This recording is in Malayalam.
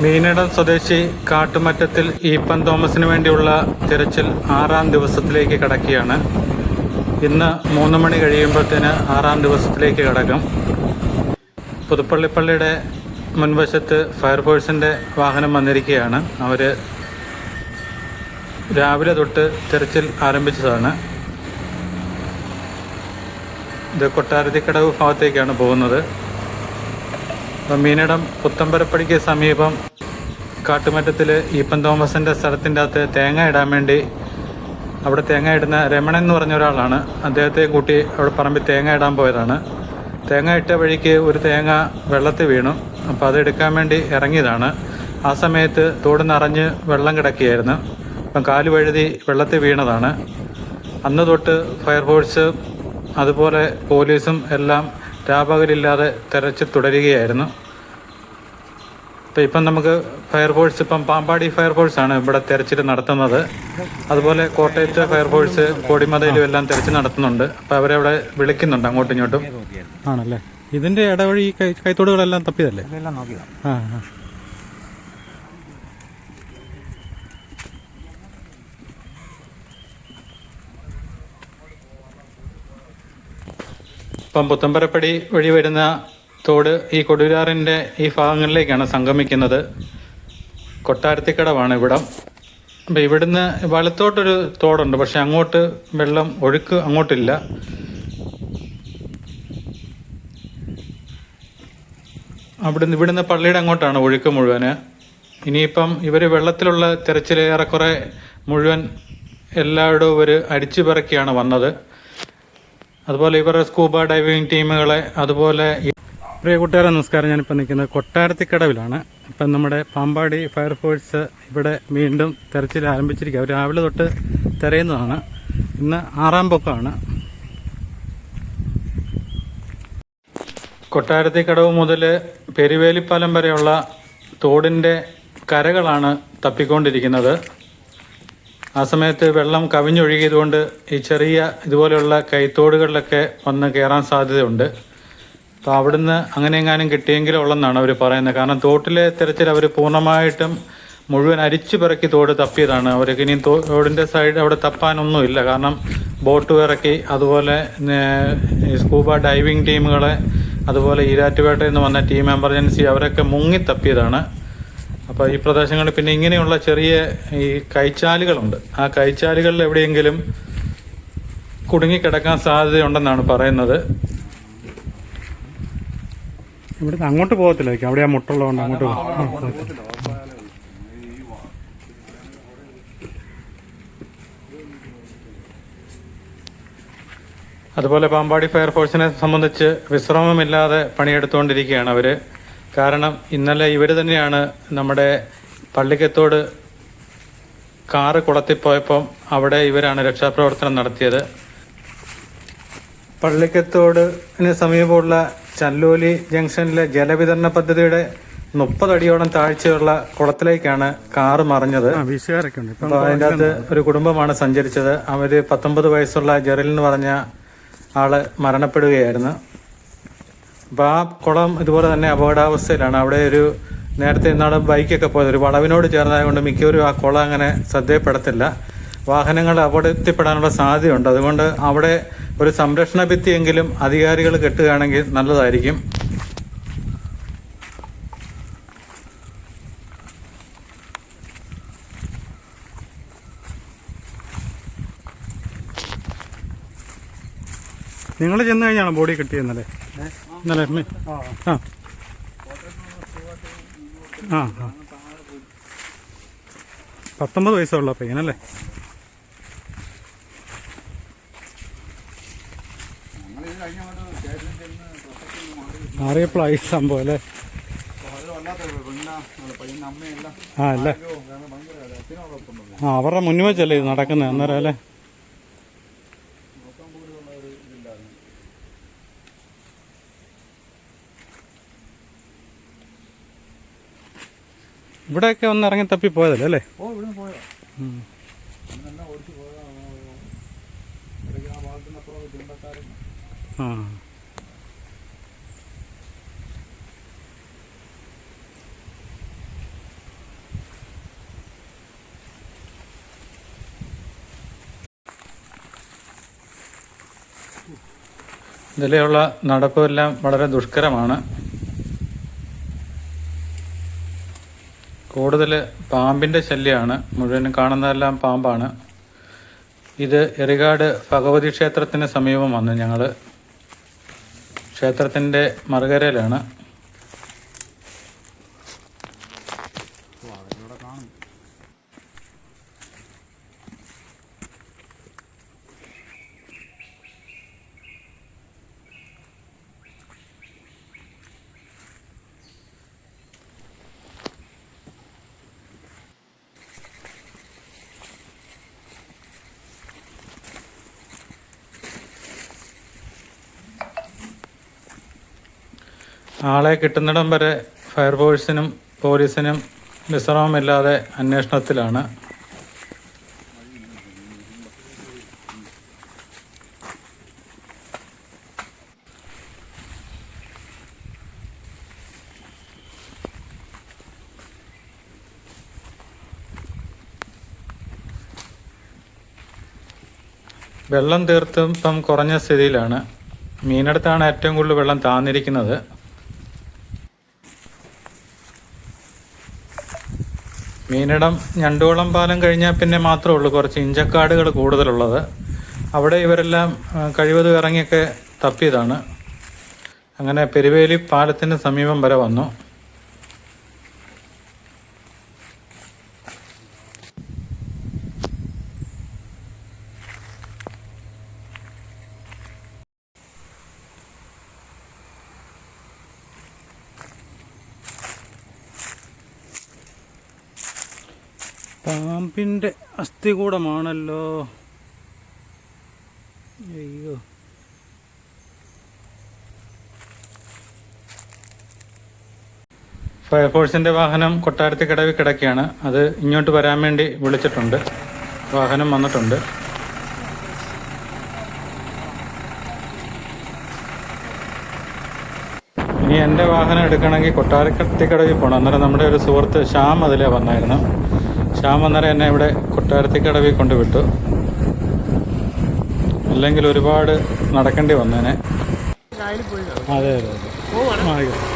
മീനടം സ്വദേശി കാട്ടുമറ്റത്തിൽ ഈപ്പൻ തോമസിന് വേണ്ടിയുള്ള തിരച്ചിൽ 6ാം ദിവസത്തിലേക്ക് കടക്കുകയാണ്. ഇന്ന് 3 മണി കഴിയുമ്പോഴത്തേന് 6ാം ദിവസത്തിലേക്ക് കടക്കും. പുതുപ്പള്ളിപ്പള്ളിയുടെ മുൻവശത്ത് ഫയർഫോഴ്സിൻ്റെ വാഹനം വന്നിരിക്കുകയാണ്. അവർ രാവിലെ തൊട്ട് തിരച്ചിൽ ആരംഭിച്ചതാണ്. ഇത് കൊട്ടാരത്തിക്കടവ് ഭാഗത്തേക്കാണ് പോകുന്നത്. മീനടം പുത്തമ്പരപ്പടിക്ക് സമീപം കാട്ടുമറ്റത്തിൽ ഈപ്പൻ തോമസിൻ്റെ സ്ഥലത്തിൻ്റെ അകത്ത് തേങ്ങ ഇടാൻ വേണ്ടി അവിടെ തേങ്ങ ഇടുന്ന രമണൻ എന്ന് പറഞ്ഞ ഒരാളാണ്. അദ്ദേഹത്തെ കൂട്ടി അവിടെ പറമ്പിൽ തേങ്ങ ഇടാൻ പോയതാണ്. തേങ്ങ ഇട്ട വഴിക്ക് ഒരു തേങ്ങ വെള്ളത്തിൽ വീണു. അപ്പോൾ അതെടുക്കാൻ വേണ്ടി ഇറങ്ങിയതാണ്. ആ സമയത്ത് തോട് നിറഞ്ഞ് വെള്ളം കിടക്കുകയായിരുന്നു. അപ്പം കാല് വഴുതി വെള്ളത്തിൽ വീണതാണ്. അന്ന് തൊട്ട് ഫയർഫോഴ്സ് അതുപോലെ പോലീസും എല്ലാം രാപകലില്ലാതെ തെരച്ചിൽ തുടരുകയായിരുന്നു. ഇപ്പം നമുക്ക് ഫയർഫോഴ്സ് ഇപ്പം പാമ്പാടി ഫയർഫോഴ്സാണ് ഇവിടെ തെരച്ചിൽ നടത്തുന്നത്. അതുപോലെ കോട്ടയത്തെ ഫയർഫോഴ്സ് കോടിമതയിലും എല്ലാം തെരച്ചിൽ നടത്തുന്നുണ്ട്. അപ്പോൾ അവരെ അവിടെ വിളിക്കുന്നുണ്ട് അങ്ങോട്ടും ഇങ്ങോട്ടും. ആണല്ലേ? ഇതിൻ്റെ ഇടവഴി കൈത്തോടുകളെല്ലാം തപ്പിയതല്ലേ? ആ ആ. ഇപ്പം പുത്തമ്പരപ്പടി വഴി വരുന്ന തോട് ഈ കൊടുവിലാറിൻ്റെ ഈ ഭാഗങ്ങളിലേക്കാണ് സംഗമിക്കുന്നത്. കൊട്ടാരത്തിക്കടവാണ് ഇവിടം. അപ്പം ഇവിടുന്ന് വലത്തോട്ടൊരു തോടുണ്ട്, പക്ഷെ അങ്ങോട്ട് വെള്ളം ഒഴുക്ക് അങ്ങോട്ടില്ല. ഇവിടുന്ന് പള്ളിയുടെ അങ്ങോട്ടാണ് ഒഴുക്ക് മുഴുവന്. ഇനിയിപ്പം ഇവർ വെള്ളത്തിലുള്ള തെരച്ചിൽ ഏറെക്കുറെ മുഴുവൻ എല്ലായിടവും ഇവർ അടിച്ചു പിറക്കിയാണ് വന്നത്. അതുപോലെ ഇവരുടെ സ്കൂബ ഡൈവിംഗ് ടീമുകളെ അതുപോലെ. പ്രിയ കൂട്ടുകാരെ നമസ്കാരം. ഞാനിപ്പോൾ നിൽക്കുന്നത് കൊട്ടാരത്തിക്കടവിലാണ്. ഇപ്പം നമ്മുടെ പാമ്പാടി ഫയർഫോഴ്സ് ഇവിടെ വീണ്ടും തെരച്ചിൽ ആരംഭിച്ചിരിക്കുക. അവർ രാവിലെ തൊട്ട് തിരയുന്നതാണ്. ഇന്ന് 6ാം പൊക്കമാണ്. കൊട്ടാരത്തിക്കടവ് മുതൽ പെരുവേലിപ്പാലം വരെയുള്ള തോടിൻ്റെ കരകളാണ് തപ്പിക്കൊണ്ടിരിക്കുന്നത്. ആ സമയത്ത് വെള്ളം കവിഞ്ഞൊഴുകിയതുകൊണ്ട് ഈ ചെറിയ ഇതുപോലെയുള്ള കൈത്തോടുകളിലൊക്കെ വന്ന് കയറാൻ സാധ്യതയുണ്ട്. അപ്പോൾ അവിടുന്ന് അങ്ങനെ എങ്ങാനും കിട്ടിയെങ്കിലും ഉള്ളെന്നാണ് അവർ പറയുന്നത്. കാരണം തോട്ടിലെ തിരച്ചിൽ അവർ പൂർണ്ണമായിട്ടും മുഴുവൻ അരിച്ചു പിറക്കി തോട് തപ്പിയതാണ്. അവർക്ക് ഇനിയും തോടിൻ്റെ സൈഡ് അവിടെ തപ്പാനൊന്നുമില്ല. കാരണം ബോട്ട് ഇറക്കി അതുപോലെ സ്കൂബ ഡൈവിംഗ് ടീമുകളെ അതുപോലെ ഈരാറ്റുപേട്ടയിൽ നിന്ന് വന്ന ടീം എമർജൻസി അവരൊക്കെ മുങ്ങി തപ്പിയതാണ്. അപ്പോൾ ഈ പ്രദേശങ്ങളിൽ പിന്നെ ഇങ്ങനെയുള്ള ചെറിയ ഈ കൈച്ചാലുകളുണ്ട്. ആ കൈച്ചാലുകളിൽ എവിടെയെങ്കിലും കുടുങ്ങിക്കിടക്കാൻ സാധ്യതയുണ്ടെന്നാണ് പറയുന്നത്. ഇവിടുന്ന് അങ്ങോട്ട് പോകത്തില്ലായിരിക്കും, അവിടെ ആ മുട്ടുള്ളതുകൊണ്ട് അങ്ങോട്ട് പോകും. അതുപോലെ പാമ്പാടി ഫയർഫോഴ്സിനെ സംബന്ധിച്ച് വിശ്രമമില്ലാതെ പണിയെടുത്തുകൊണ്ടിരിക്കുകയാണ് അവർ. കാരണം ഇന്നലെ ഇവർ തന്നെയാണ് നമ്മുടെ പള്ളിക്കത്തോട് കാറ് കുളത്തിപ്പോയപ്പം അവിടെ ഇവരാണ് രക്ഷാപ്രവർത്തനം നടത്തിയത്. പള്ളിക്കത്തോടിന് സമീപമുള്ള ചല്ലോലി ജംഗ്ഷനിലെ ജലവിതരണ പദ്ധതിയുടെ 30 അടിയോളം താഴ്ചയുള്ള കുളത്തിലേക്കാണ് കാറ് മറിഞ്ഞത്. അപ്പോൾ അതിൻ്റെ അകത്ത് ഒരു കുടുംബമാണ് സഞ്ചരിച്ചത്. അവർ 19 വയസ്സുള്ള ജെറിൽ എന്ന് പറഞ്ഞ ആള് മരണപ്പെടുകയായിരുന്നു. അപ്പോൾ ആ കുളം ഇതുപോലെ തന്നെ അപകടാവസ്ഥയിലാണ്. അവിടെ ഒരു നേരത്തെ ഇന്നാൾ ബൈക്കൊക്കെ പോയത് ഒരു വളവിനോട് ചേർന്നതുകൊണ്ട് മിക്കവരും ആ കുളം അങ്ങനെ ശ്രദ്ധയപ്പെടത്തില്ല. വാഹനങ്ങൾ അപകടത്തിൽപ്പെടാനുള്ള സാധ്യതയുണ്ട്. അതുകൊണ്ട് അവിടെ ഒരു സംരക്ഷണ ഭിത്തിയെങ്കിലും അധികാരികൾ കെട്ടുകയാണെങ്കിൽ നല്ലതായിരിക്കും. നിങ്ങൾ ചെന്ന് കഴിഞ്ഞാണോ ബോഡി കിട്ടിയെന്നല്ലേ? ഇന്നലെ ആ ആ ആ 19 വയസ്സുള്ള പയ്യനല്ലേ? മാറിയപ്പോഴായി സംഭവം അല്ലേ? ആ അല്ലേ? ആ അവരുടെ മുന്നിൽ വെച്ചല്ലേ ഇത് നടക്കുന്നത് അന്നേരം അല്ലേ? ഇവിടെയൊക്കെ ഒന്ന് ഇറങ്ങി തപ്പി പോയതല്ലേ അല്ലേ? ആ ഇതിലെയുള്ള നടപ്പുമെല്ലാം വളരെ ദുഷ്കരമാണ്. കൂടുതൽ പാമ്പിൻ്റെ ശല്യമാണ്. മുഴുവനും കാണുന്നതെല്ലാം പാമ്പാണ്. ഇത് എറികാട് ഭഗവതി ക്ഷേത്രത്തിന് സമീപം വന്നു. ഞങ്ങൾ ക്ഷേത്രത്തിൻ്റെ മറുകരയിലാണ്. ആളെ കിട്ടുന്നിടം വരെ ഫയർഫോഴ്സിനും പോലീസിനും വിശ്രമമില്ലാതെ അന്വേഷണത്തിലാണ്. വെള്ളം തീർത്തും ഇപ്പം കുറഞ്ഞ സ്ഥിതിയിലാണ്. മീനടുത്താണ് ഏറ്റവും കൂടുതൽ വെള്ളം താന്നിരിക്കുന്നത്. മീനിടം ഞണ്ടുകുളം പാലം കഴിഞ്ഞാൽ പിന്നെ മാത്രമേ ഉള്ളൂ കുറച്ച് ഇഞ്ചക്കാടുകൾ കൂടുതലുള്ളത്. അവിടെ ഇവരെല്ലാം കഴിവതും ഇറങ്ങിയൊക്കെ തപ്പിയതാണ്. അങ്ങനെ പെരുവേലി പാലത്തിന് സമീപം വരെ വന്നു. പാമ്പിൻ്റെ അസ്ഥികൂടമാണല്ലോ. അയ്യോ, ഫയർഫോഴ്സിൻ്റെ വാഹനം കൊട്ടാരത്തിക്കടവിൽ കിടക്കുകയാണ്. അത് ഇങ്ങോട്ട് വരാൻ വേണ്ടി വിളിച്ചിട്ടുണ്ട്. വാഹനം വന്നിട്ടുണ്ട്. ഇനി എൻ്റെ വാഹനം എടുക്കണമെങ്കിൽ കൊട്ടാരത്തിക്കടവിൽ പോകണം. അന്നേരം നമ്മുടെ ഒരു സുഹൃത്ത് ശ്യാം അതിലേ വന്നായിരുന്നു. ശ്യാം അന്നേരം എന്നെ ഇവിടെ കൊട്ടാരത്തിക്കടവിൽ കൊണ്ടുവിട്ടു. അല്ലെങ്കിൽ ഒരുപാട് നടക്കേണ്ടി വന്നേനെ. അതെ അതെ അതെ.